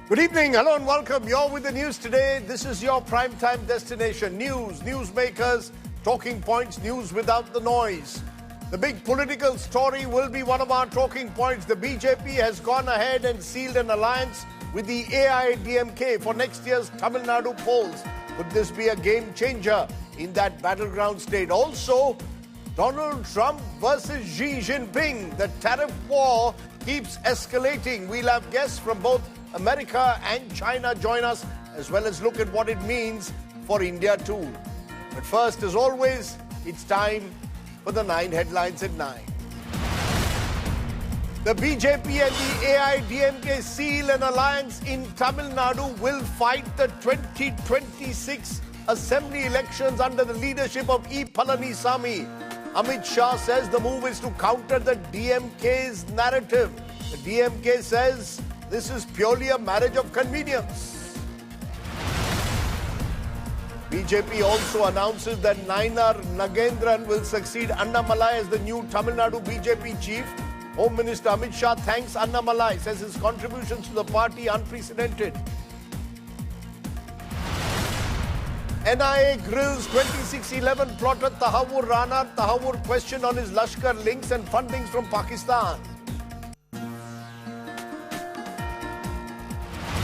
Good evening, hello and welcome. You're with the news today. This is your primetime destination. News, newsmakers, talking points, news without the noise. The big political story will be one of our talking points. The BJP has gone ahead and sealed an alliance with the AIADMK for next year's Tamil Nadu polls. Could this be a game changer in that battleground state? Also, Donald Trump versus Xi Jinping. The tariff war keeps escalating. We'll have guests from both America and China join us, as well as look at what it means for India too. But first, as always, it's time for the 9 headlines at 9. The BJP and the AIADMK seal an alliance in Tamil Nadu will fight the 2026 assembly elections under the leadership of Palaniswami. Amit Shah says the move is to counter the DMK's narrative. The DMK says this is purely a marriage of convenience. BJP also announces that Nainar Nagendran will succeed Annamalai as the new Tamil Nadu BJP chief. Home Minister Amit Shah thanks Annamalai, says his contributions to the party unprecedented. NIA grills 2611 plotter Tahawur Rana. Tahawur questioned on his Lashkar links and fundings from Pakistan.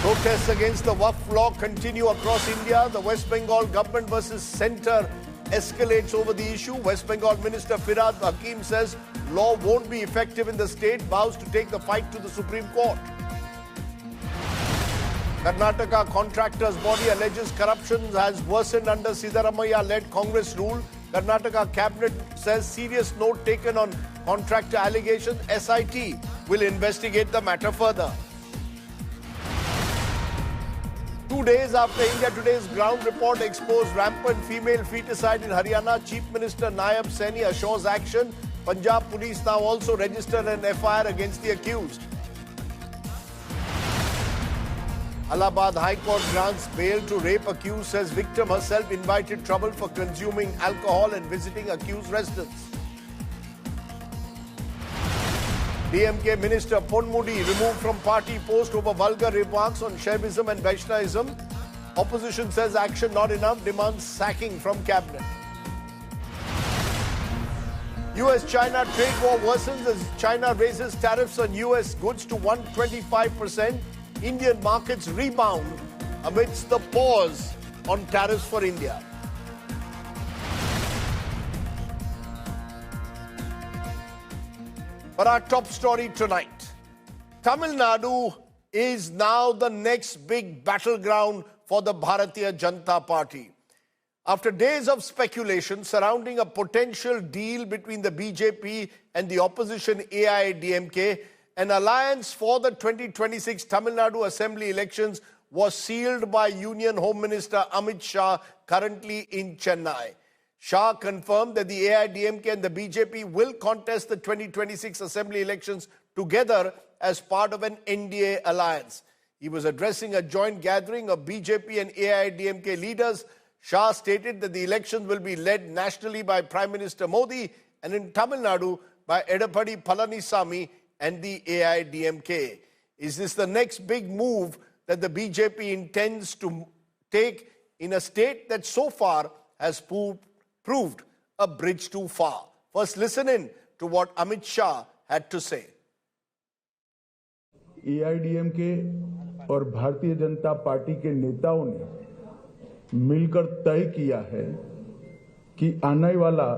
Protests against the Waqf law continue across India. The West Bengal government versus centre escalates over the issue. West Bengal Minister Firhad Hakim says law won't be effective in the state, vows to take the fight to the Supreme Court. Karnataka contractors body alleges corruption has worsened under Siddaramaiah-led Congress rule. Karnataka cabinet says serious note taken on contractor allegations. SIT will investigate the matter further. 2 days after India Today's ground report exposed rampant female feticide in Haryana, Chief Minister Naib Saini assures action. Punjab police now also registered an FIR against the accused. Allahabad High Court grants bail to rape accused, says victim herself invited trouble for consuming alcohol and visiting accused residents. DMK Minister Ponmudi removed from party post over vulgar remarks on Shaivism and Vaishnavism. Opposition says action not enough, demands sacking from cabinet. US-China trade war worsens as China raises tariffs on US goods to 125%. Indian markets rebound amidst the pause on tariffs for India. For our top story tonight, Tamil Nadu is now the next big battleground for the Bharatiya Janata Party. After days of speculation surrounding a potential deal between the BJP and the opposition AIADMK, an alliance for the 2026 Tamil Nadu Assembly elections was sealed by Union Home Minister Amit Shah, currently in Chennai. Shah confirmed that the AIADMK and the BJP will contest the 2026 Assembly elections together as part of an NDA alliance. He was addressing a joint gathering of BJP and AIADMK leaders. Shah stated that the elections will be led nationally by Prime Minister Modi and in Tamil Nadu by Edappadi Palaniswami and the AIADMK. Is this the next big move that the BJP intends to take in a state that so far has proved a bridge too far? First, listen in to what Amit Shah had to say. AIADMK और Bharatiya Janata party के नेताओं ने मिलकर तय किया है कि आने वाला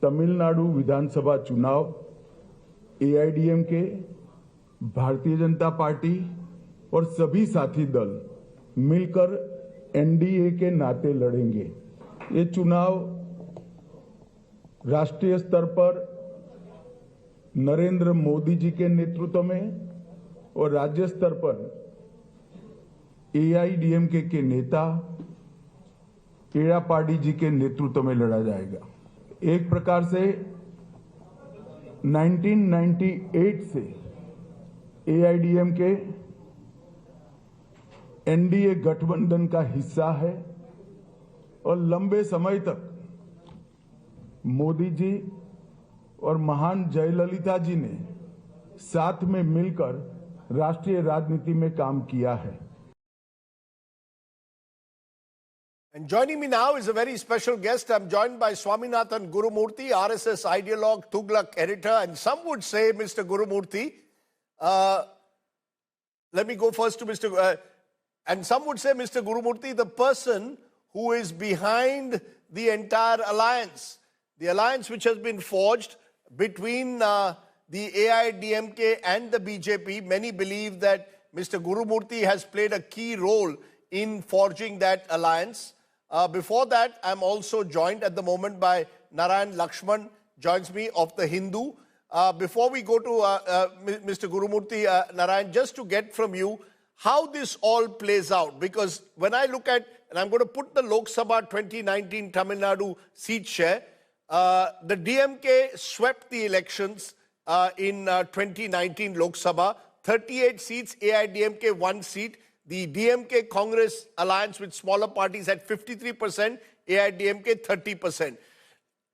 तमिलनाडु विधानसभा चुनाव AIADMK, भारतीय जनता पार्टी और सभी साथी दल मिलकर NDA के नाते लड़ेंगे। ये चुनाव राष्ट्रीय स्तर पर नरेंद्र मोदी जी के नेतृत्व में और राज्य स्तर पर AIADMK के नेता एड़ापाडी जी के नेतृत्व में लड़ा जाएगा। एक प्रकार से 1998 से AIADMK NDA गठबंधन का हिस्सा है और लंबे समय तक मोदी जी और महान जयललिता जी ने साथ में मिलकर राष्ट्रीय राजनीति में काम किया है। And joining me now is a very special guest. I'm joined by Swaminathan Gurumurthy, RSS ideologue, Tughlaq editor, and some would say, Mr. Gurumurthy, let me go first to Mr. And some would say, Mr. Gurumurthy, the person who is behind the entire alliance, the alliance which has been forged between the AIADMK and the BJP. Many believe that Mr. Gurumurthy has played a key role in forging that alliance. Before that, I'm also joined at the moment by Narayan Lakshman, joins me of The Hindu. Before we go to Mr. Gurumurthy, Narayan, just to get from you how this all plays out, because when I look at, and I'm going to put the Lok Sabha 2019 Tamil Nadu seat share, the DMK swept the elections in 2019 Lok Sabha, 38 seats, AIADMK 1 seat. The DMK Congress alliance with smaller parties had 53%, AIADMK 30%.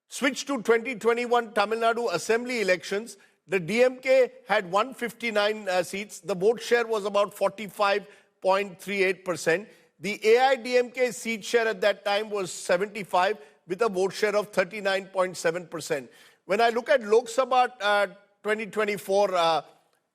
Switch to 2021 Tamil Nadu Assembly elections. The DMK had 159 seats. The vote share was about 45.38%. The AIADMK seat share at that time was 75 with a vote share of 39.7%. When I look at Lok Sabha 2024,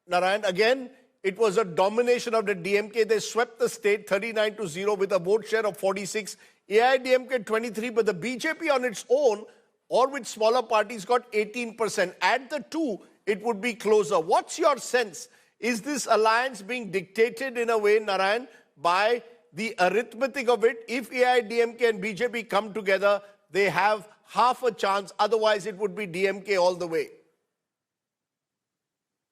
Narayan, again, it was a domination of the DMK. They swept the state 39-0 with a vote share of 46. AIADMK 23, but the BJP on its own or with smaller parties got 18%. Add the two, it would be closer. What's your sense? Is this alliance being dictated in a way, Narayan, by the arithmetic of it? If AIADMK and BJP come together, they have half a chance. Otherwise, it would be DMK all the way.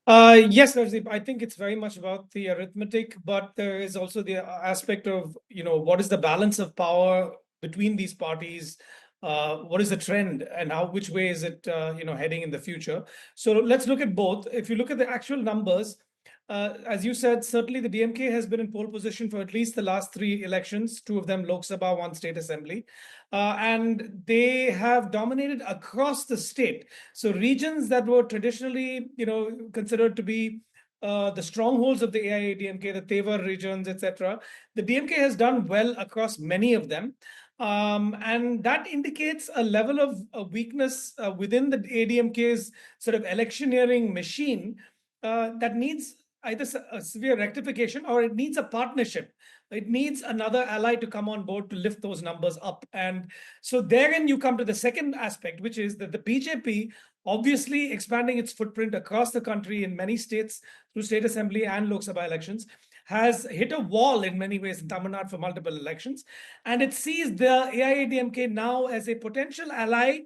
Yes, Rajdeep, I think it's very much about the arithmetic, but there is also the aspect of, what is the balance of power between these parties? What is the trend and which way is it, heading in the future? So let's look at both. If you look at the actual numbers, as you said, certainly the DMK has been in pole position for at least the last 3 elections, 2 of them Lok Sabha, 1 state assembly. And they have dominated across the state. So regions that were traditionally, considered to be the strongholds of the AIADMK, the Tewar regions, etc., the DMK has done well across many of them. And that indicates a level of weakness within the ADMK's sort of electioneering machine that needs either a severe rectification or it needs a partnership. It needs another ally to come on board to lift those numbers up. And so therein you come to the second aspect, which is that the BJP, obviously expanding its footprint across the country in many states through state assembly and Lok Sabha elections, has hit a wall in many ways in Tamil Nadu for multiple elections. And it sees the AIADMK now as a potential ally,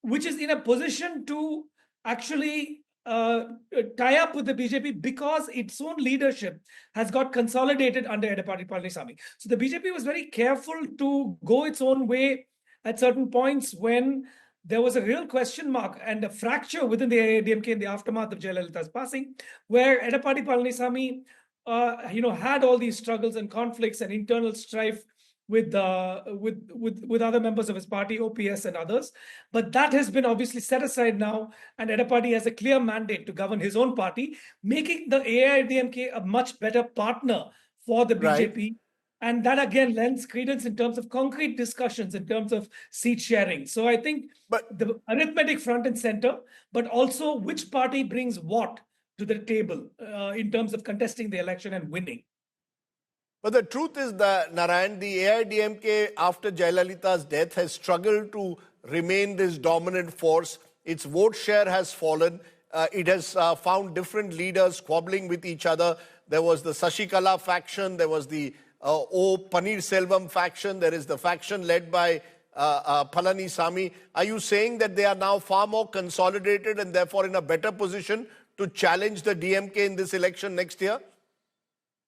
which is in a position to actually tie up with the BJP because its own leadership has got consolidated under Edapadi Palaniswami. So the BJP was very careful to go its own way at certain points when there was a real question mark and a fracture within the AIADMK in the aftermath of Jayalalitha's passing, where Edapadi Palaniswami had all these struggles and conflicts and internal strife with other members of his party, OPS and others. But that has been obviously set aside now, and Edapadi has a clear mandate to govern his own party, making the AIADMK a much better partner for the BJP. Right. And that again lends credence in terms of concrete discussions, in terms of seat sharing. So I think the arithmetic front and center, but also which party brings what to the table in terms of contesting the election and winning. But the truth is that, Narayan, the AIADMK after Jayalalitha's death has struggled to remain this dominant force. Its vote share has fallen. It has found different leaders squabbling with each other. There was the Sashikala faction. There was the O. Paneerselvam faction. There is the faction led by Palaniswami. Are you saying that they are now far more consolidated and therefore in a better position to challenge the DMK in this election next year?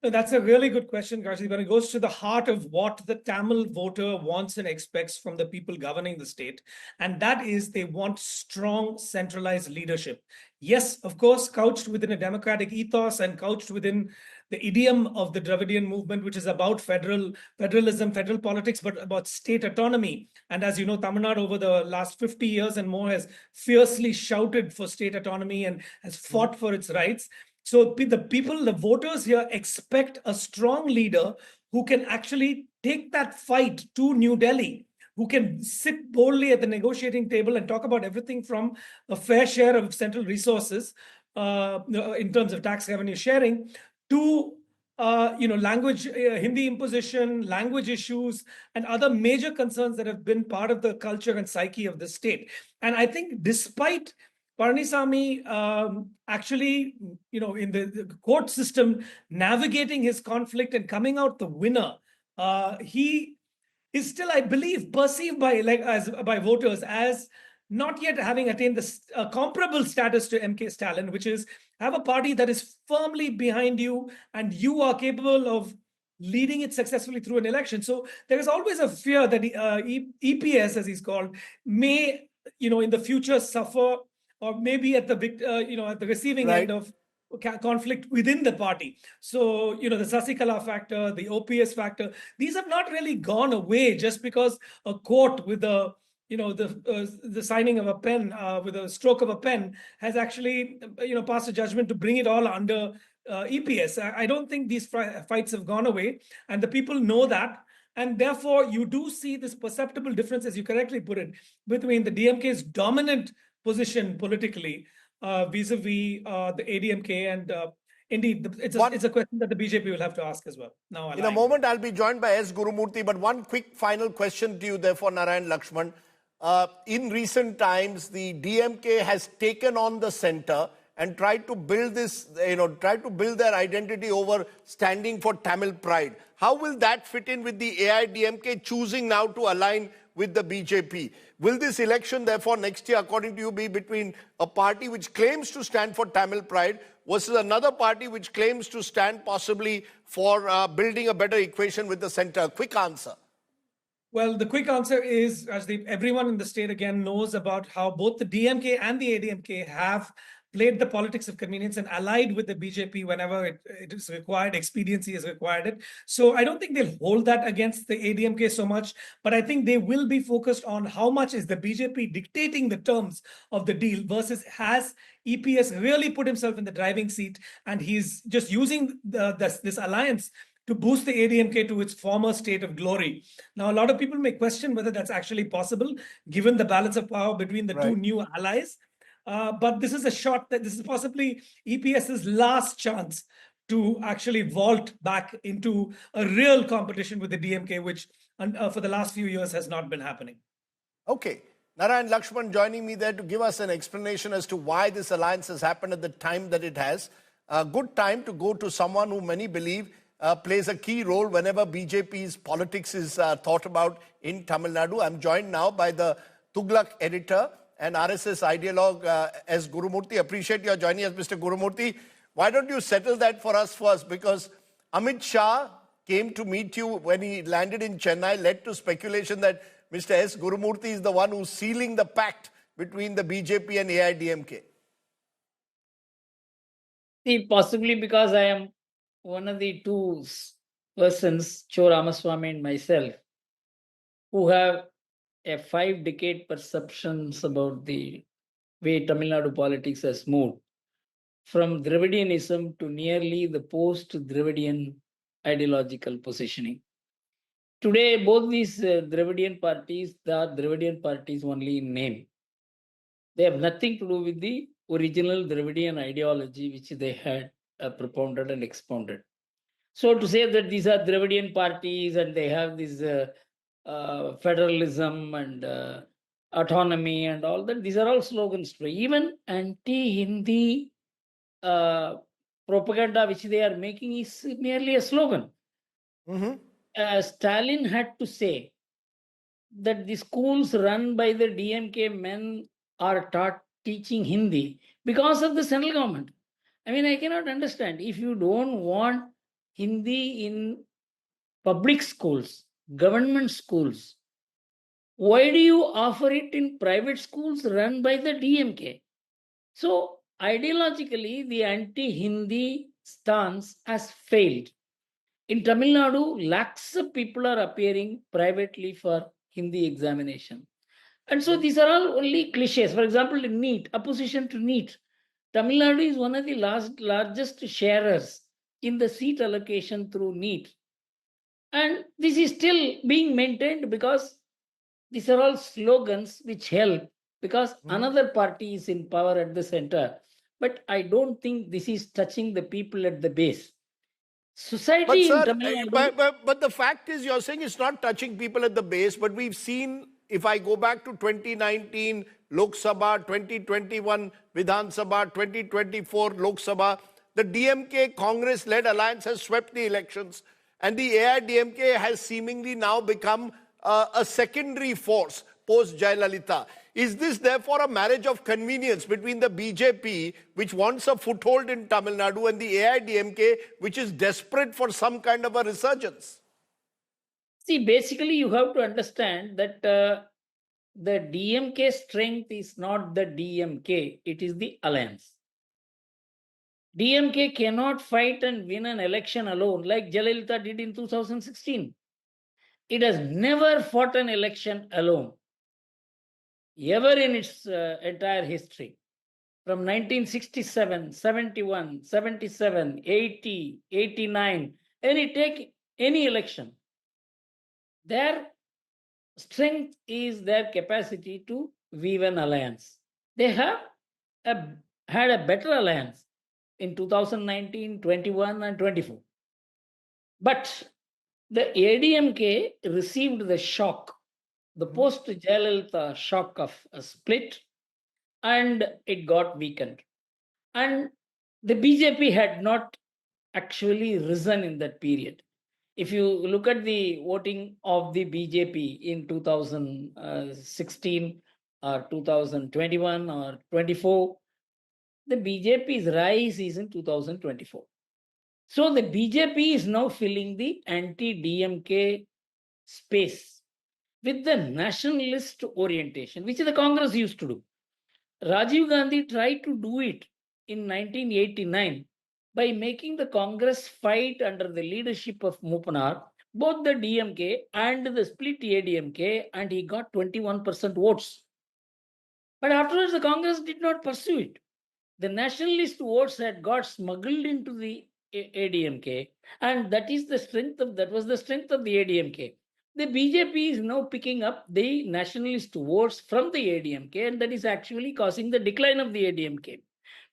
That's a really good question, Rajdeep. When it goes to the heart of what the Tamil voter wants and expects from the people governing the state, and that is they want strong centralized leadership. Yes, of course, couched within a democratic ethos and couched within the idiom of the Dravidian movement, which is about federalism, federal politics, but about state autonomy. And as you know, Tamil Nadu over the last 50 years and more has fiercely shouted for state autonomy and has fought for its rights. So the people, the voters here expect a strong leader who can actually take that fight to New Delhi, who can sit boldly at the negotiating table and talk about everything from a fair share of central resources in terms of tax revenue sharing to language, Hindi imposition, language issues, and other major concerns that have been part of the culture and psyche of the state. And I think despite Palaniswami actually, in the court system, navigating his conflict and coming out the winner, he is still, I believe, perceived by voters as not yet having attained the comparable status to MK Stalin, which is have a party that is firmly behind you and you are capable of leading it successfully through an election. So there is always a fear that EPS, as he's called, may, in the future suffer or maybe at the receiving end of conflict within the party. So, the Sasikala factor, the OPS factor, these have not really gone away just because a court with the signing of a pen, with a stroke of a pen, has actually, passed a judgment to bring it all under EPS. I don't think these fights have gone away, and the people know that. And therefore, you do see this perceptible difference, as you correctly put it, between the DMK's dominant position politically vis-a-vis the ADMK, and indeed, it's a question that the BJP will have to ask as well. Now, in a moment, I'll be joined by S. Gurumurthy, but one quick final question to you, therefore, Narayan Lakshman. In recent times, the DMK has taken on the center and tried to build build their identity over standing for Tamil pride. How will that fit in with the AIADMK choosing now to align with the BJP? Will this election, therefore, next year, according to you, be between a party which claims to stand for Tamil pride versus another party which claims to stand possibly for building a better equation with the center? Quick answer. Well, the quick answer is, Rajdeep, everyone in the state again knows about how both the DMK and the ADMK have played the politics of convenience and allied with the BJP whenever it is required, expediency has required it. So I don't think they'll hold that against the ADMK so much, but I think they will be focused on how much is the BJP dictating the terms of the deal versus has EPS really put himself in the driving seat, and he's just using this alliance to boost the ADMK to its former state of glory. Now, a lot of people may question whether that's actually possible, given the balance of power between the two new allies. But this is this is possibly EPS's last chance to actually vault back into a real competition with the DMK, which for the last few years has not been happening. Okay. Narayan Lakshman joining me there to give us an explanation as to why this alliance has happened at the time that it has. A good time to go to someone who many believe plays a key role whenever BJP's politics is thought about in Tamil Nadu. I'm joined now by the Tughlaq editor and RSS ideologue S. Gurumurthy. Appreciate your joining us, Mr. Gurumurthy. Why don't you settle that for us first? Because Amit Shah came to meet you when he landed in Chennai, led to speculation that Mr. S. Gurumurthy is the one who's sealing the pact between the BJP and AIADMK. See, possibly because I am one of the two persons, Cho Ramaswamy and myself, who have a 5-decade perceptions about the way Tamil Nadu politics has moved from Dravidianism to nearly the post-Dravidian ideological positioning. Today, both these Dravidian parties, they are Dravidian parties only in name. They have nothing to do with the original Dravidian ideology which they had propounded and expounded. So to say that these are Dravidian parties and they have this federalism and autonomy and all that, these are all slogans. Even anti-Hindi propaganda which they are making is merely a slogan. Stalin had to say that the schools run by the DMK men are teaching Hindi because of the central government. I mean, I cannot understand. If you don't want Hindi in public schools, government schools, why do you offer it in private schools run by the DMK? So, ideologically, the anti-Hindi stance has failed. In Tamil Nadu, lakhs of people are appearing privately for Hindi examination. And so these are all only cliches. For example, in NEET, opposition to NEET. Tamil Nadu is one of the largest sharers in the seat allocation through NEET. And this is still being maintained because these are all slogans which help because another party is in power at the center. But I don't think this is touching the people at the base. But Society in sir, Tamil Nadu. but the fact is, you're saying it's not touching people at the base. But we've seen, if I go back to 2019 Lok Sabha, 2021 Vidhan Sabha, 2024 Lok Sabha, the DMK Congress-led alliance has swept the elections, and the AIADMK has seemingly now become a secondary force post Jayalalitha. Is this therefore a marriage of convenience between the BJP, which wants a foothold in Tamil Nadu, and the AIADMK, which is desperate for some kind of a resurgence? See, basically, you have to understand that the DMK strength is not the DMK, it is the alliance. DMK cannot fight and win an election alone like Jayalalitha did in 2016. It has never fought an election alone, ever in its entire history. From 1967, 71, 77, 80, 89, take any election. Their strength is their capacity to weave an alliance. They have had a better alliance in 2019, 21, and 24. But the ADMK received the shock, the post Jayalalitha shock of a split, and it got weakened. And the BJP had not actually risen in that period. If you look at the voting of the BJP in 2016 or 2021 or 24, the BJP's rise is in 2024. So the BJP is now filling the anti-DMK space with the nationalist orientation, which the Congress used to do. Rajiv Gandhi tried to do it in 1989 by making the Congress fight under the leadership of Mupanar, both the DMK and the split ADMK, and he got 21% votes. But afterwards, the Congress did not pursue it. The nationalist votes had got smuggled into the ADMK, and that was the strength of the ADMK. The BJP is now picking up the nationalist votes from the ADMK, and that is actually causing the decline of the ADMK.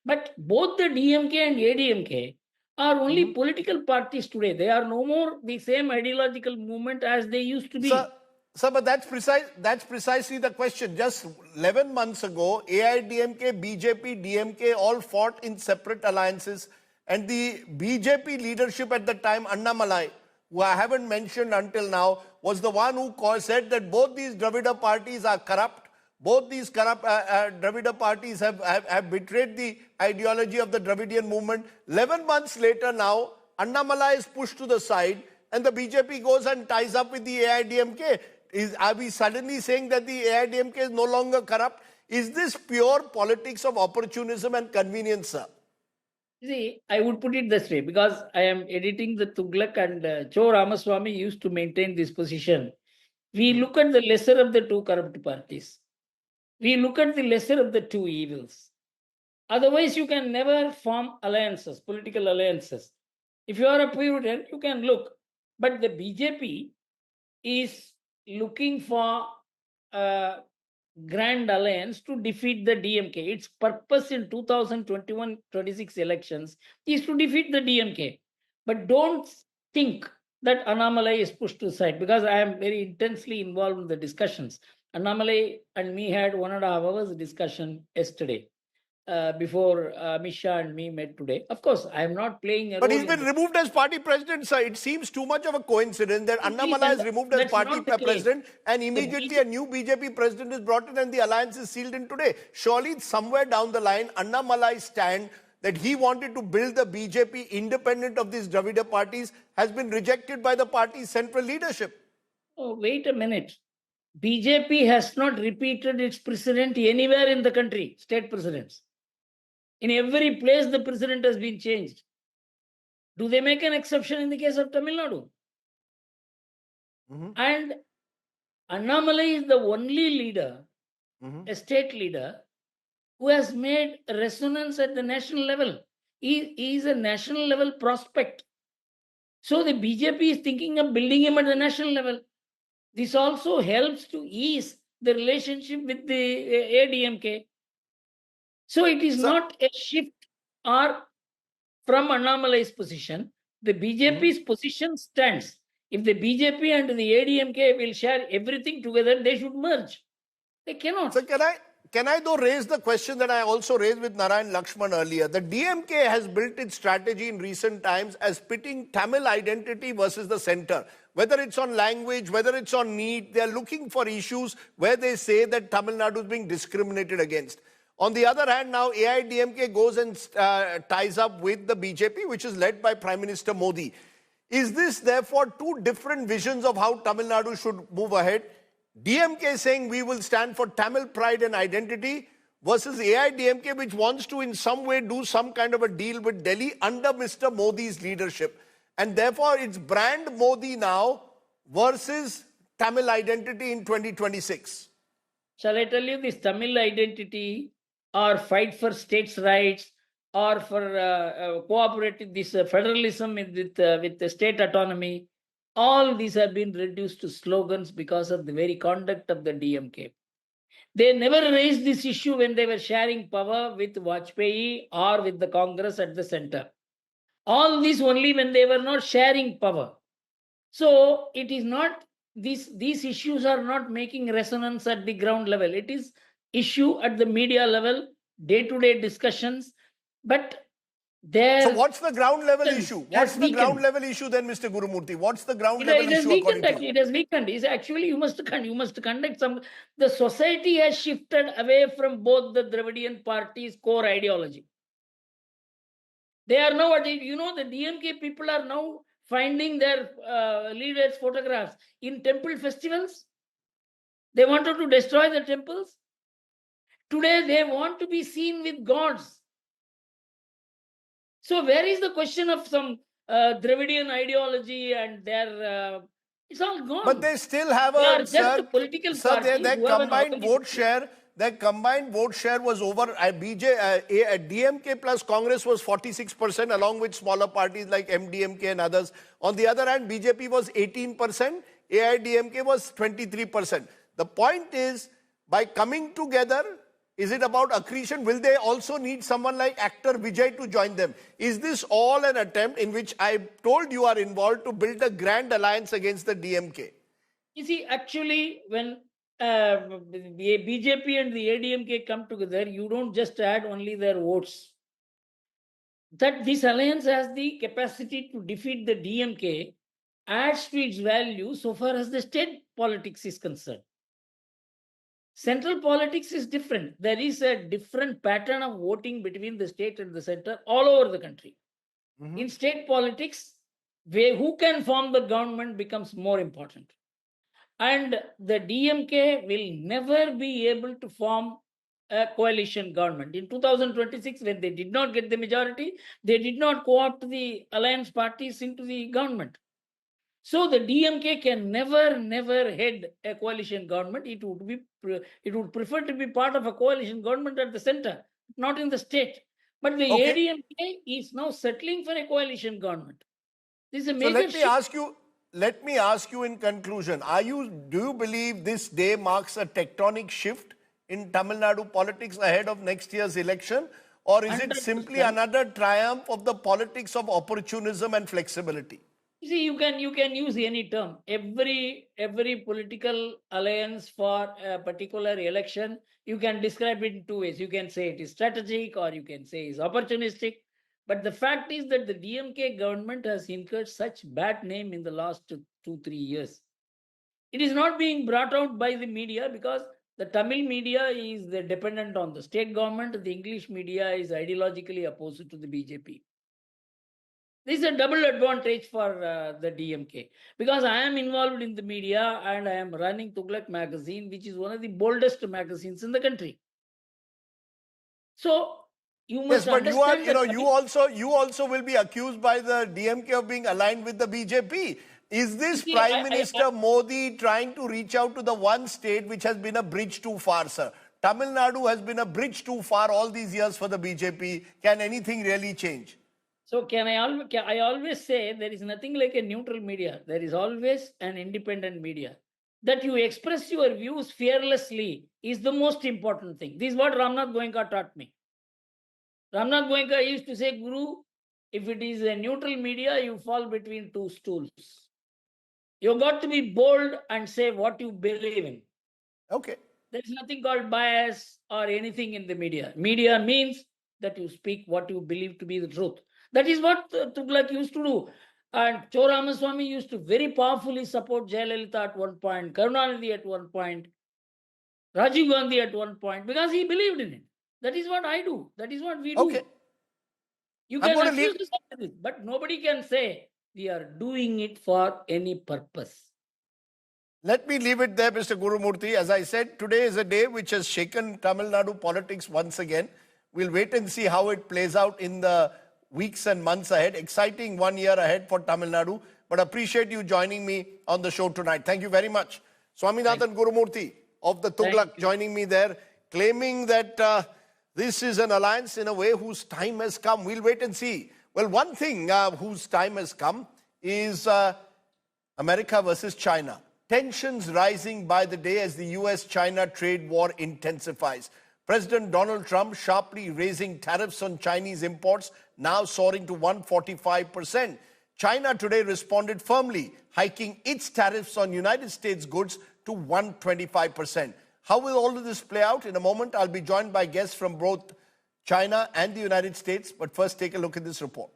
But both the DMK and ADMK are only political parties today. They are no more the same ideological movement as they used to be. Sir, but that's precisely the question. Just 11 months ago, AIADMK, BJP, DMK all fought in separate alliances, and the BJP leadership at the time, Annamalai, who I haven't mentioned until now, was the one who said that both these Dravida parties are corrupt. Both these corrupt Dravida parties have betrayed the ideology of the Dravidian movement. 11 months later now, Annamalai is pushed to the side, and the BJP goes and ties up with the AIADMK. Are we suddenly saying that the AIADMK is no longer corrupt? Is this pure politics of opportunism and convenience, sir? See, I would put it this way, because I am editing the Tughlaq, and Cho Ramaswamy used to maintain this position. We look at the lesser of the two corrupt parties. We look at the lesser of the two evils. Otherwise, you can never form alliances, political alliances. If you are a Puritan, you can look. But the BJP is looking for a grand alliance to defeat the DMK. Its purpose in 2021-26 elections is to defeat the DMK. But don't think that Annamalai is pushed aside, because I am very intensely involved in the discussions. Annamalai and me had 1.5 hours discussion yesterday. Before Amit Shah and me met today. Of course, I am not playing a But role. he's been removed as party president, sir. It seems too much of a coincidence that Annamalai is removed as party president, and immediately a new BJP president is brought in and the alliance is sealed in today. Surely somewhere down the line, Annamalai's stand that he wanted to build the BJP independent of these Dravida parties has been rejected by the party's central leadership. Oh, wait a minute. BJP has not repeated its president anywhere in the country, state presidents. In every place, the president has been changed. Do they make an exception in the case of Tamil Nadu? And Annamalai is the only leader, a state leader, who has made resonance at the national level. He is a national level prospect. So the BJP is thinking of building him at the national level. This also helps to ease the relationship with the ADMK. So it is not a shift or from anomalized position. The BJP's position stands. If the BJP and the ADMK will share everything together, they should merge. They cannot. So can I though raise the question that I also raised with Narayan Lakshman earlier? The DMK has built its strategy in recent times as pitting Tamil identity versus the center. Whether it's on language, whether it's on need, they're looking for issues where they say that Tamil Nadu is being discriminated against. On the other hand, now AIADMK goes and ties up with the BJP, which is led by Prime Minister Modi. Is this therefore two different visions of how Tamil Nadu should move ahead? DMK saying we will stand for Tamil pride and identity versus AIADMK, which wants to in some way do some kind of a deal with Delhi under Mr. Modi's leadership. And therefore it's brand Modi now versus Tamil identity in 2026. Shall I tell you this Tamil identity or fight for states' rights or for cooperative this federalism with the state autonomy? All these have been reduced to slogans because of the very conduct of the DMK. They never raised this issue when they were sharing power with Vajpayee or with the Congress at the center. All this only when they were not sharing power. So it is not, these issues are not making resonance at the ground level. It is issue at the media level, day-to-day discussions, but so what's the ground level issue? What's the ground level issue then, Mr. Gurumurthy? What's the ground level issue according to you? It has weakened. It's actually, you must conduct some. The society has shifted away from both the Dravidian parties' core ideology. They are now, the DMK people are now finding their leaders' photographs in temple festivals. They wanted to destroy the temples. Today, they want to be seen with gods. So where is the question of some Dravidian ideology and their... it's all gone. But they still have just a political party. Their combined vote share... Their combined vote share was over, DMK plus Congress was 46%, along with smaller parties like MDMK and others. On the other hand, BJP was 18%, AIADMK was 23%. The point is, by coming together, is it about accretion? Will they also need someone like actor Vijay to join them? Is this all an attempt in which I told you are involved to build a grand alliance against the DMK? You see, actually, when the BJP and the ADMK come together, you don't just add only their votes. That this alliance has the capacity to defeat the DMK adds to its value so far as the state politics is concerned. Central politics is different. There is a different pattern of voting between the state and the center all over the country. In state politics, who can form the government becomes more important. And the DMK will never be able to form a coalition government. In 2026, when they did not get the majority, they did not co-opt the alliance parties into the government. So the DMK can never head a coalition government. It would prefer to be part of a coalition government at the center, not in the state. But the ADMK is now settling for a coalition government. This is a major shift. Let me ask you in conclusion, do you believe this day marks a tectonic shift in Tamil Nadu politics ahead of next year's election? Or is it simply another triumph of the politics of opportunism and flexibility? You see, you can use any term. Every political alliance for a particular election, you can describe it in two ways. You can say it is strategic or you can say it's opportunistic. But the fact is that the DMK government has incurred such bad name in the last 2-3 years. It is not being brought out by the media because the Tamil media is dependent on the state government. The English media is ideologically opposed to the BJP. This is a double advantage for the DMK because I am involved in the media and I am running Tughlaq magazine, which is one of the boldest magazines in the country. So you must understand. But you also will be accused by the DMK of being aligned with the BJP. Is this Prime Minister Modi trying to reach out to the one state which has been a bridge too far, sir? Tamil Nadu has been a bridge too far all these years for the BJP. Can anything really change? So I always say there is nothing like a neutral media. There is always an independent media. That you express your views fearlessly is the most important thing. This is what Ramnath Goenka taught me. Ramnath Goenka used to say, Guru, if it is a neutral media, you fall between two stools. You've got to be bold and say what you believe in. Okay. There is nothing called bias or anything in the media. Media means that you speak what you believe to be the truth. That is what Tughlaq used to do. And Cho Ramaswamy used to very powerfully support Jayalalitha at one point, Karunanidhi at one point, Rajiv Gandhi at one point, because he believed in it. That is what I do. That is what we do. Okay. You I'm can gonna accuse leave- us of this, but nobody can say we are doing it for any purpose. Let me leave it there, Mr. Gurumurthy. As I said, today is a day which has shaken Tamil Nadu politics once again. We'll wait and see how it plays out in the weeks and months ahead. Exciting 1 year ahead for Tamil Nadu. But appreciate you joining me on the show tonight. Thank you very much. Swaminathan Gurumurthy of the Tughlaq joining me there, claiming that this is an alliance in a way whose time has come. We'll wait and see. Well, one thing whose time has come is America versus China. Tensions rising by the day as the US-China trade war intensifies. President Donald Trump sharply raising tariffs on Chinese imports, now soaring to 145%. China today responded firmly, hiking its tariffs on United States goods to 125%. How will all of this play out? In a moment, I'll be joined by guests from both China and the United States. But first, take a look at this report.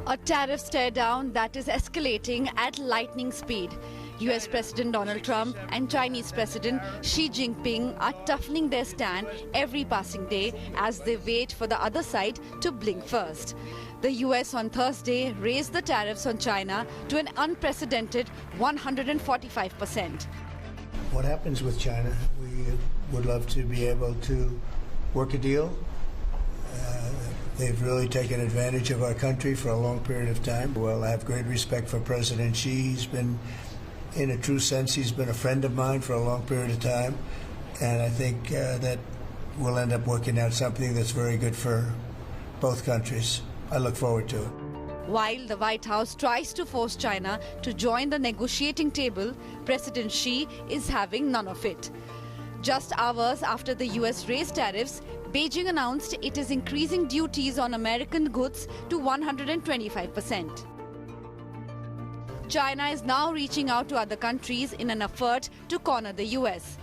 A tariff stare down that is escalating at lightning speed. US President Donald Trump and Chinese President Xi Jinping are toughening their stand every passing day as they wait for the other side to blink first. The US on Thursday raised the tariffs on China to an unprecedented 145%. What happens with China? We would love to be able to work a deal. They've really taken advantage of our country for a long period of time. Well, I have great respect for President Xi. He's been, in a true sense, he's been a friend of mine for a long period of time. And I think that we'll end up working out something that's very good for both countries. I look forward to it. While the White House tries to force China to join the negotiating table, President Xi is having none of it. Just hours after the US raised tariffs, Beijing announced it is increasing duties on American goods to 125%. China is now reaching out to other countries in an effort to corner the US.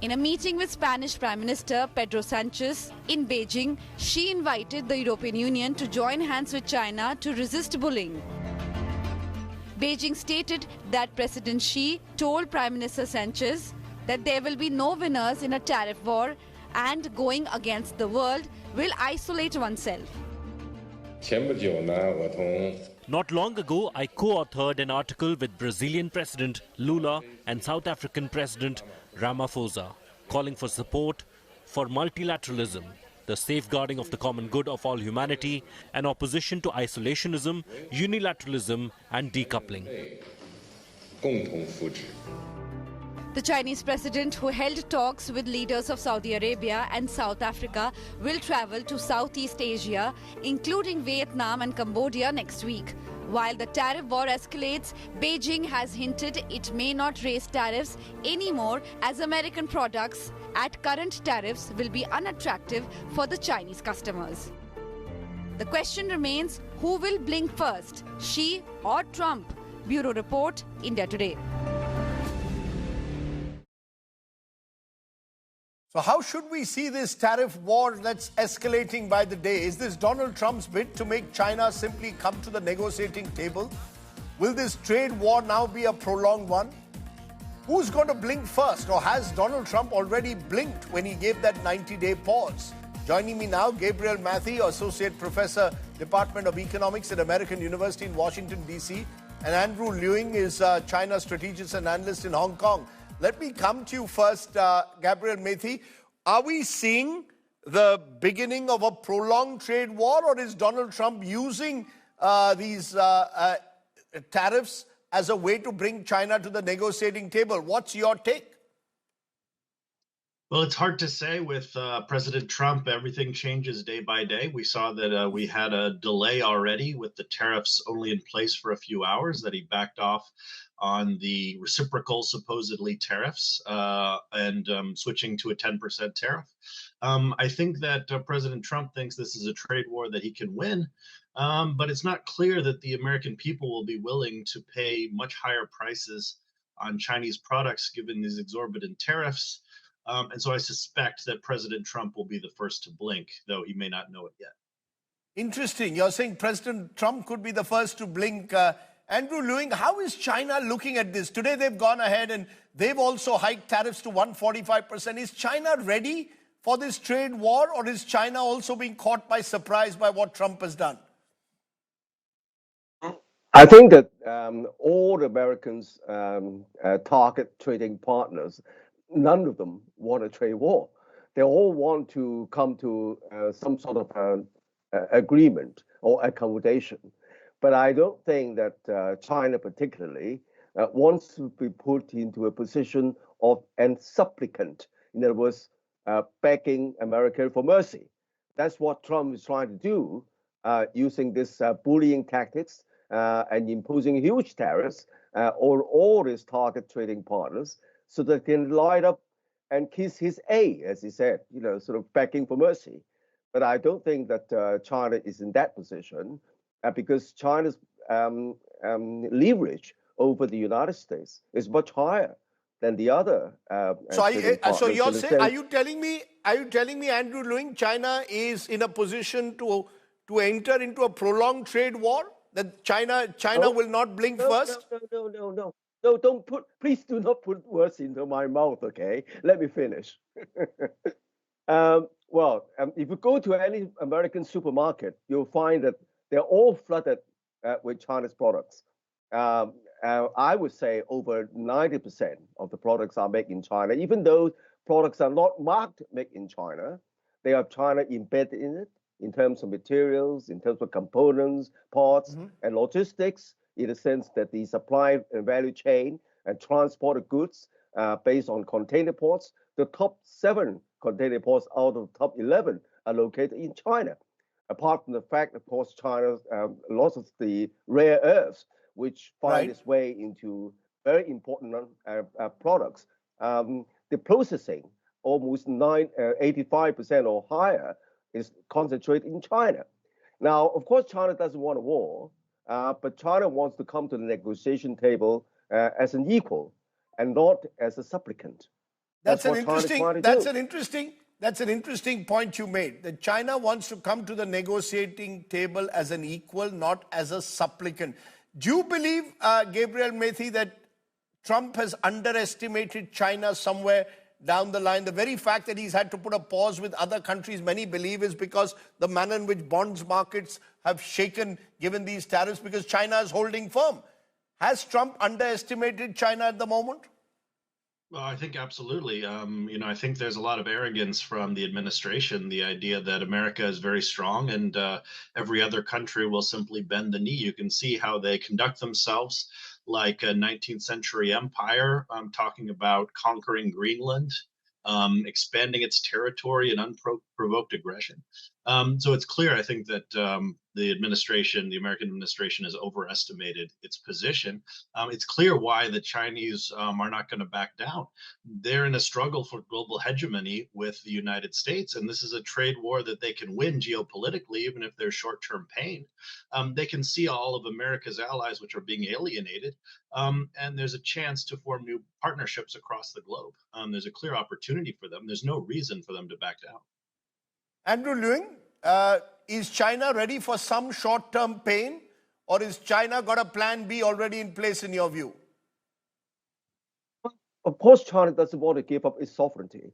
In a meeting with Spanish Prime Minister Pedro Sanchez in Beijing, Xi invited the European Union to join hands with China to resist bullying. Beijing stated that President Xi told Prime Minister Sanchez that there will be no winners in a tariff war and going against the world will isolate oneself. Not long ago, I co-authored an article with Brazilian President Lula and South African President Ramaphosa, calling for support for multilateralism, the safeguarding of the common good of all humanity, and opposition to isolationism, unilateralism, and decoupling. The Chinese president, who held talks with leaders of Saudi Arabia and South Africa, will travel to Southeast Asia, including Vietnam and Cambodia next week. While the tariff war escalates, Beijing has hinted it may not raise tariffs anymore as American products at current tariffs will be unattractive for the Chinese customers. The question remains, who will blink first, Xi or Trump? Bureau Report, India Today. So how should we see this tariff war that's escalating by the day? Is this Donald Trump's bid to make China simply come to the negotiating table? Will this trade war now be a prolonged one? Who's going to blink first? Or has Donald Trump already blinked when he gave that 90-day pause? Joining me now, Gabriel Mathy, Associate Professor, Department of Economics at American University in Washington, D.C. And Andrew Lewing is China strategist and analyst in Hong Kong. Let me come to you first, Gabriel Mathy. Are we seeing the beginning of a prolonged trade war, or is Donald Trump using these tariffs as a way to bring China to the negotiating table? What's your take? Well, it's hard to say with President Trump. Everything changes day by day. We saw that we had a delay already with the tariffs only in place for a few hours, that he backed off on the reciprocal, supposedly, tariffs and switching to a 10% tariff. I think that President Trump thinks this is a trade war that he can win, but it's not clear that the American people will be willing to pay much higher prices on Chinese products given these exorbitant tariffs. And so I suspect that President Trump will be the first to blink, though he may not know it yet. Interesting. You're saying President Trump could be the first to blink. Andrew Lewing, how is China looking at this? Today they've gone ahead and they've also hiked tariffs to 145%. Is China ready for this trade war, or is China also being caught by surprise by what Trump has done? I think that all Americans' target trading partners, none of them want a trade war. They all want to come to some sort of agreement or accommodation. But I don't think that China particularly wants to be put into a position of an supplicant. In other words, begging America for mercy. That's what Trump is trying to do, using this bullying tactics and imposing huge tariffs on all his target trading partners, so that they can light up and kiss his A, as he said, sort of begging for mercy. But I don't think that China is in that position because China's leverage over the United States is much higher than the other. So you're saying, are you telling me, Andrew Lewing, China is in a position to enter into a prolonged trade war? That China will not blink first? No, please do not put words into my mouth, okay? Let me finish. If you go to any American supermarket, you'll find that they're all flooded with Chinese products. I would say over 90% of the products are made in China. Even though products are not marked made in China, they have China embedded in it in terms of materials, in terms of components, parts, and logistics, in the sense that the supply and value chain and transport of goods based on container ports, the top 7 container ports out of the top 11 are located in China. Apart from the fact, of course, China lots of the rare earths, which find its way into very important products. The processing, almost 85% or higher, is concentrated in China. Now, of course, China doesn't want a war, but China wants to come to the negotiation table as an equal and not as a supplicant. That's an interesting point you made, that China wants to come to the negotiating table as an equal, not as a supplicant. Do you believe, Gabriel Methi, that Trump has underestimated China somewhere down the line? The very fact that he's had to put a pause with other countries, many believe, is because the manner in which bonds markets have shaken given these tariffs, because China is holding firm. Has Trump underestimated China at the moment? Well, I think absolutely. I think there's a lot of arrogance from the administration, the idea that America is very strong and every other country will simply bend the knee. You can see how they conduct themselves like a 19th century empire, talking about conquering Greenland, expanding its territory in unprovoked aggression. So it's clear, I think, that the American administration has overestimated its position. It's clear why the Chinese are not going to back down. They're in a struggle for global hegemony with the United States, and this is a trade war that they can win geopolitically, even if there's short-term pain. They can see all of America's allies, which are being alienated, and there's a chance to form new partnerships across the globe. There's a clear opportunity for them. There's no reason for them to back down. Andrew Lewing, is China ready for some short-term pain, or is China got a plan B already in place in your view? Of course, China doesn't want to give up its sovereignty,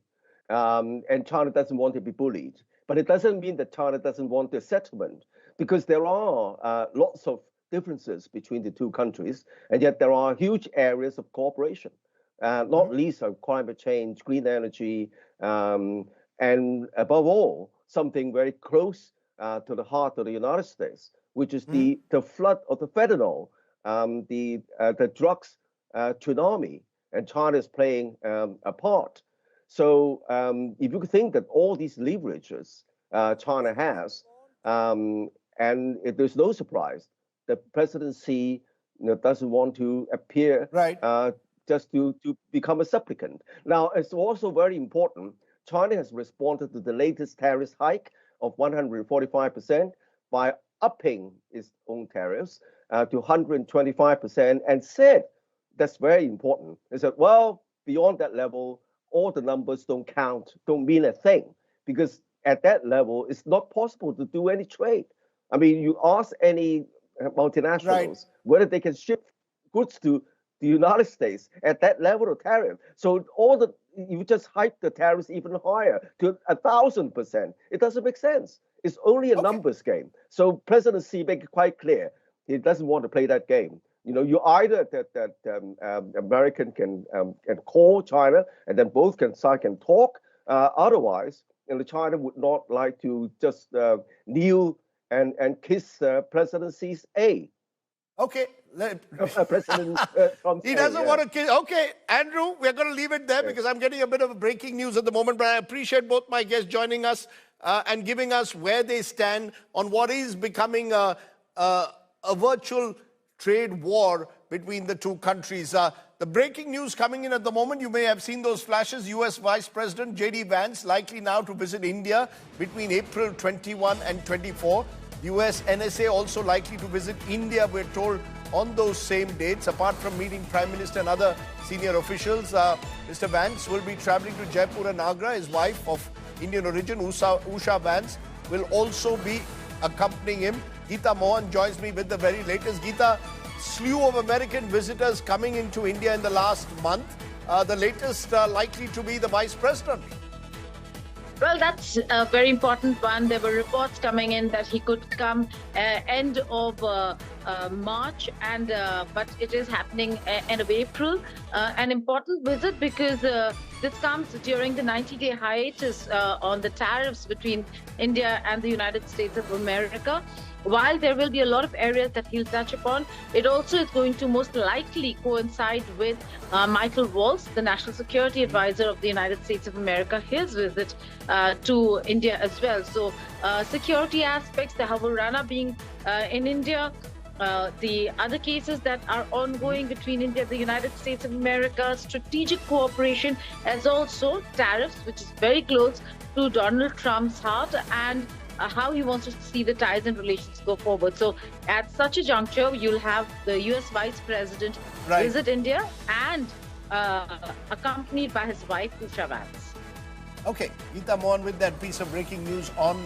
and China doesn't want to be bullied. But it doesn't mean that China doesn't want a settlement, because there are lots of differences between the two countries, and yet there are huge areas of cooperation, not least of climate change, green energy, and above all, something very close to the heart of the United States, which is the flood of the fentanyl, the drugs tsunami, and China is playing a part. So if you think that all these leverages China has, and there's no surprise, the presidency doesn't want to appear Right. just to become a supplicant. Now, it's also very important. China has responded to the latest tariff hike of 145% by upping its own tariffs to 125% and said, that's very important. They said, well, beyond that level, all the numbers don't count, don't mean a thing, because at that level, it's not possible to do any trade. I mean, you ask any multinationals whether they can ship goods to the United States at that level of tariff. So you just hike the tariffs even higher to 1,000%. It doesn't make sense. It's only a numbers game. So President Xi made it quite clear he doesn't want to play that game. You either that American can call China and then both can talk. Otherwise, China would not like to just kneel and kiss President Xi's A. Okay. President Trump's He doesn't want to kiss. Okay, Andrew, we're going to leave it there because I'm getting a bit of breaking news at the moment. But I appreciate both my guests joining us and giving us where they stand on what is becoming a virtual trade war between the two countries. The breaking news coming in at the moment, you may have seen those flashes. US Vice President J.D. Vance likely now to visit India between April 21 and 24. US NSA also likely to visit India, we're told, on those same dates. Apart from meeting Prime Minister and other senior officials, Mr. Vance will be traveling to Jaipur and Agra. His wife of Indian origin, Usha Vance, will also be accompanying him. Geeta Mohan joins me with the very latest. Geeta, slew of American visitors coming into India in the last month. The latest likely to be the Vice President. Well, that's a very important one. There were reports coming in that he could come end of March, but it is happening end of April. An important visit because this comes during the 90-day hiatus on the tariffs between India and the United States of America. While there will be a lot of areas that he'll touch upon, it also is going to most likely coincide with Michael Waltz, the National Security Advisor of the United States of America, his visit to India as well. So security aspects, the Havarana being in India, the other cases that are ongoing between India and the United States of America, strategic cooperation, as also tariffs, which is very close to Donald Trump's heart, and how he wants to see the ties and relations go forward. So at such a juncture, you'll have the US Vice President visit India and accompanied by his wife, Usha Vance. Okay, Geeta Mohan with that piece of breaking news on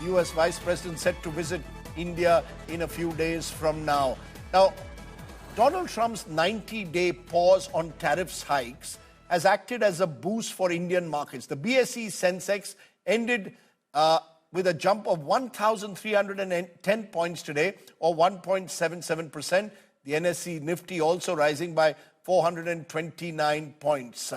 US Vice President set to visit India in a few days from now. Now, Donald Trump's 90-day pause on tariffs hikes has acted as a boost for Indian markets. The BSE Sensex ended with a jump of 1,310 points today, or 1.77%. The NSE Nifty also rising by 429 points.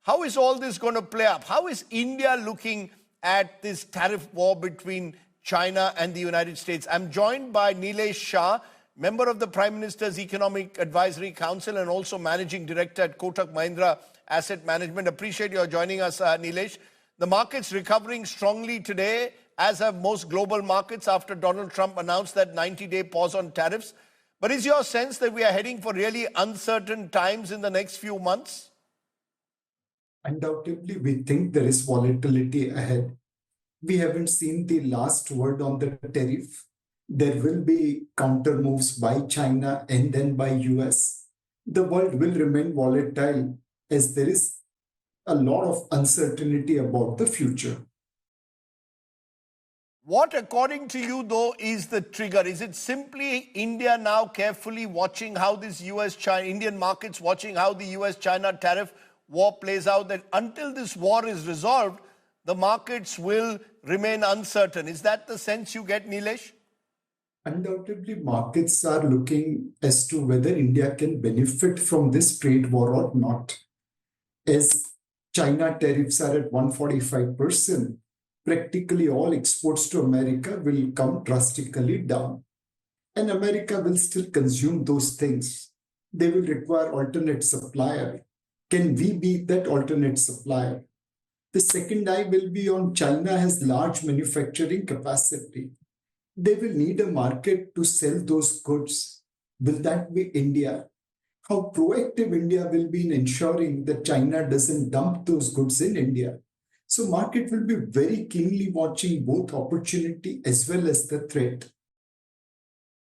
How is all this going to play up? How is India looking at this tariff war between China and the United States? I'm joined by Nilesh Shah, member of the Prime Minister's Economic Advisory Council and also Managing Director at Kotak Mahindra Asset Management. Appreciate your joining us, Nilesh. The market's recovering strongly today, as have most global markets after Donald Trump announced that 90-day pause on tariffs. But is your sense that we are heading for really uncertain times in the next few months? Undoubtedly, we think there is volatility ahead. We haven't seen the last word on the tariff. There will be counter moves by China and then by US. The world will remain volatile as there is a lot of uncertainty about the future. What, according to you, though, is the trigger? Is it simply India now carefully watching how this US-China, Indian markets watching how the US-China tariff war plays out, that until this war is resolved, the markets will remain uncertain? Is that the sense you get, Nilesh? Undoubtedly, markets are looking as to whether India can benefit from this trade war or not. As China tariffs are at 145%, practically all exports to America will come drastically down. And America will still consume those things. They will require alternate supplier. Can we be that alternate supplier? The second eye will be on China has large manufacturing capacity. They will need a market to sell those goods. Will that be India? How proactive India will be in ensuring that China doesn't dump those goods in India. So market will be very keenly watching both opportunity as well as the threat.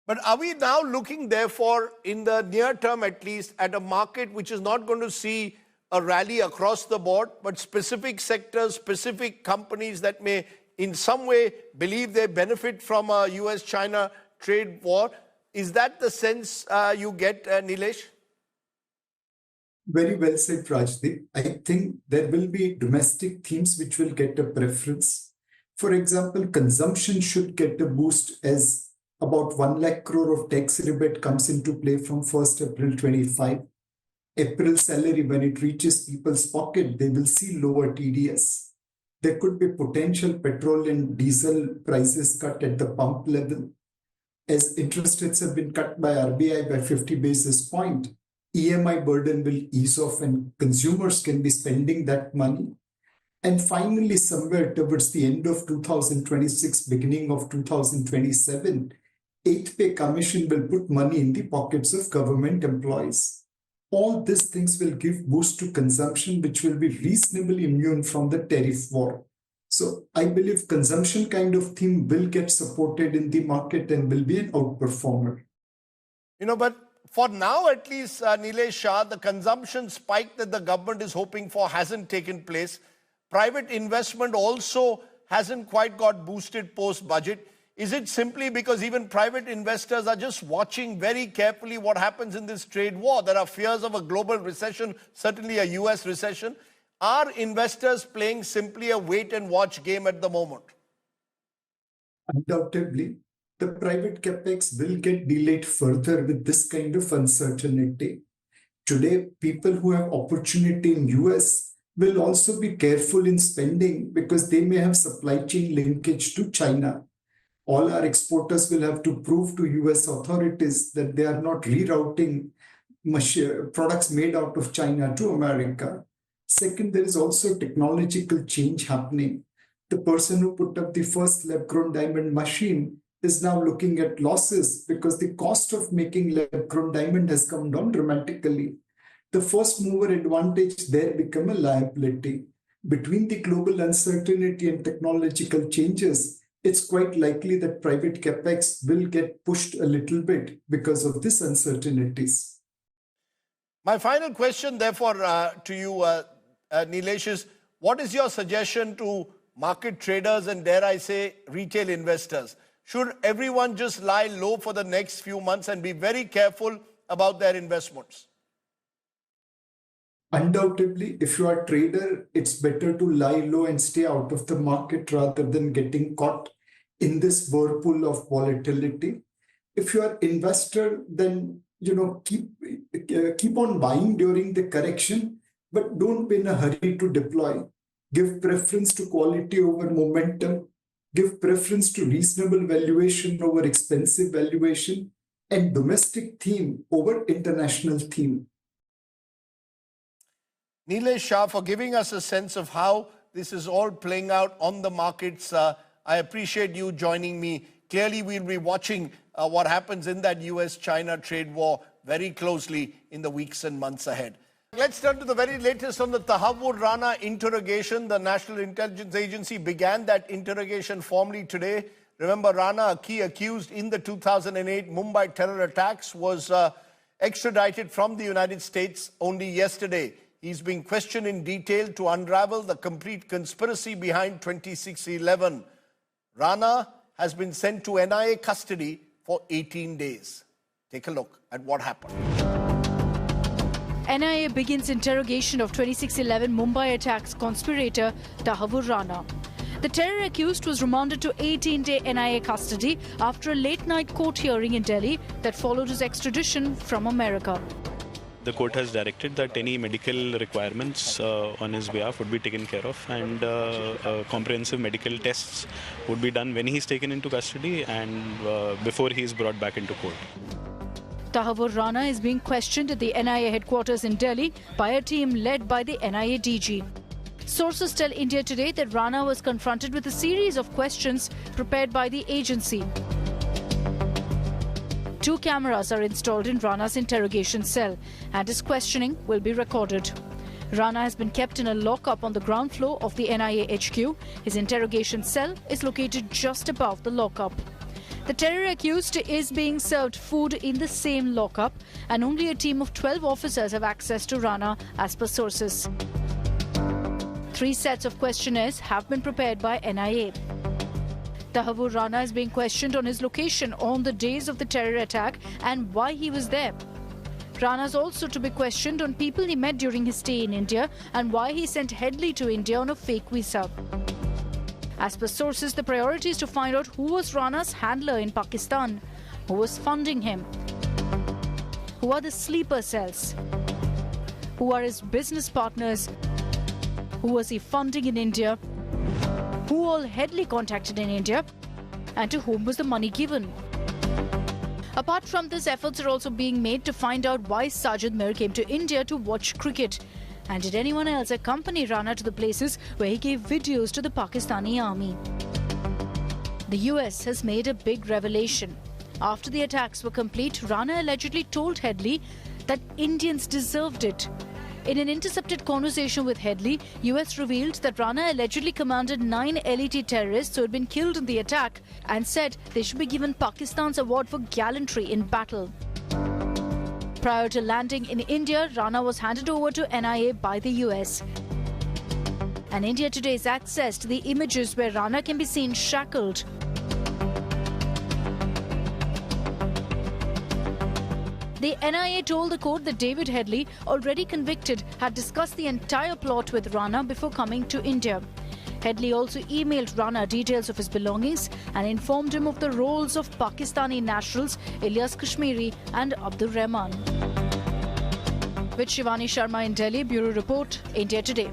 But are we now looking, therefore, in the near term at least, at a market which is not going to see a rally across the board, but specific sectors, specific companies that may in some way believe they benefit from a US-China trade war? Is that the sense you get, Nilesh? Very well said, Rajdeep. I think there will be domestic themes which will get a preference. For example, consumption should get a boost as about 1 lakh crore of tax rebate comes into play from 1st April 25. April salary, when it reaches people's pocket, they will see lower TDS. There could be potential petrol and diesel prices cut at the pump level. As interest rates have been cut by RBI by 50 basis points, EMI burden will ease off and consumers can be spending that money. And finally, somewhere towards the end of 2026, beginning of 2027, 8th Pay Commission will put money in the pockets of government employees. All these things will give boost to consumption, which will be reasonably immune from the tariff war. So I believe consumption kind of theme will get supported in the market and will be an outperformer. But for now, at least, Nilesh Shah, the consumption spike that the government is hoping for hasn't taken place. Private investment also hasn't quite got boosted post-budget. Is it simply because even private investors are just watching very carefully what happens in this trade war? There are fears of a global recession, certainly a US recession. Are investors playing simply a wait-and-watch game at the moment? Undoubtedly, the private capex will get delayed further with this kind of uncertainty. Today, people who have opportunity in US will also be careful in spending because they may have supply chain linkage to China. All our exporters will have to prove to US authorities that they are not rerouting products made out of China to America. Second, there is also technological change happening. The person who put up the first lab-grown diamond machine is now looking at losses because the cost of making lab-grown diamond has come down dramatically. The first mover advantage there become a liability. Between the global uncertainty and technological changes, it's quite likely that private capex will get pushed a little bit because of these uncertainties. My final question, therefore, to you, Nilesh, is what is your suggestion to market traders and, dare I say, retail investors? Should everyone just lie low for the next few months and be very careful about their investments? Undoubtedly, if you are a trader, it's better to lie low and stay out of the market rather than getting caught in this whirlpool of volatility. If you are an investor, then keep on buying during the correction, but don't be in a hurry to deploy. Give preference to quality over momentum. Give preference to reasonable valuation over expensive valuation, and domestic theme over international theme. Nilesh Shah, for giving us a sense of how this is all playing out on the markets. I appreciate you joining me. Clearly, we'll be watching what happens in that US-China trade war very closely in the weeks and months ahead. Let's turn to the very latest on the Tahavur Rana interrogation. The National Intelligence Agency began that interrogation formally today. Remember, Rana, a key accused in the 2008 Mumbai terror attacks, was extradited from the United States only yesterday. He's being questioned in detail to unravel the complete conspiracy behind 2611. Rana has been sent to NIA custody for 18 days. Take a look at what happened. NIA begins interrogation of 2611 Mumbai attacks conspirator Tahavur Rana. The terror accused was remanded to 18-day NIA custody after a late-night court hearing in Delhi that followed his extradition from America. The court has directed that any medical requirements on his behalf would be taken care of, and comprehensive medical tests would be done when he is taken into custody and before he is brought back into court. Tahavur Rana is being questioned at the NIA headquarters in Delhi by a team led by the NIA DG. Sources tell India Today that Rana was confronted with a series of questions prepared by the agency. 2 cameras are installed in Rana's interrogation cell and his questioning will be recorded. Rana has been kept in a lockup on the ground floor of the NIA HQ. His interrogation cell is located just above the lockup. The terror accused is being served food in the same lockup, and only a team of 12 officers have access to Rana as per sources. 3 sets of questionnaires have been prepared by NIA. Tahavur Rana is being questioned on his location on the days of the terror attack and why he was there. Rana is also to be questioned on people he met during his stay in India and why he sent Headley to India on a fake visa. As per sources, the priority is to find out who was Rana's handler in Pakistan, who was funding him, who are the sleeper cells, who are his business partners, who was he funding in India, who all Headley contacted in India, and to whom was the money given. Apart from this, efforts are also being made to find out why Sajid Mir came to India to watch cricket. And did anyone else accompany Rana to the places where he gave videos to the Pakistani army? The US has made a big revelation. After the attacks were complete, Rana allegedly told Headley that Indians deserved it. In an intercepted conversation with Headley, US revealed that Rana allegedly commanded 9 LET terrorists who had been killed in the attack and said they should be given Pakistan's award for gallantry in battle. Prior to landing in India, Rana was handed over to NIA by the US. And India Today has accessed the images where Rana can be seen shackled. The NIA told the court that David Headley, already convicted, had discussed the entire plot with Rana before coming to India. Headley also emailed Rana details of his belongings and informed him of the roles of Pakistani nationals Ilyas Kashmiri and Abdur Rahman. With Shivani Sharma in Delhi, Bureau Report, India Today.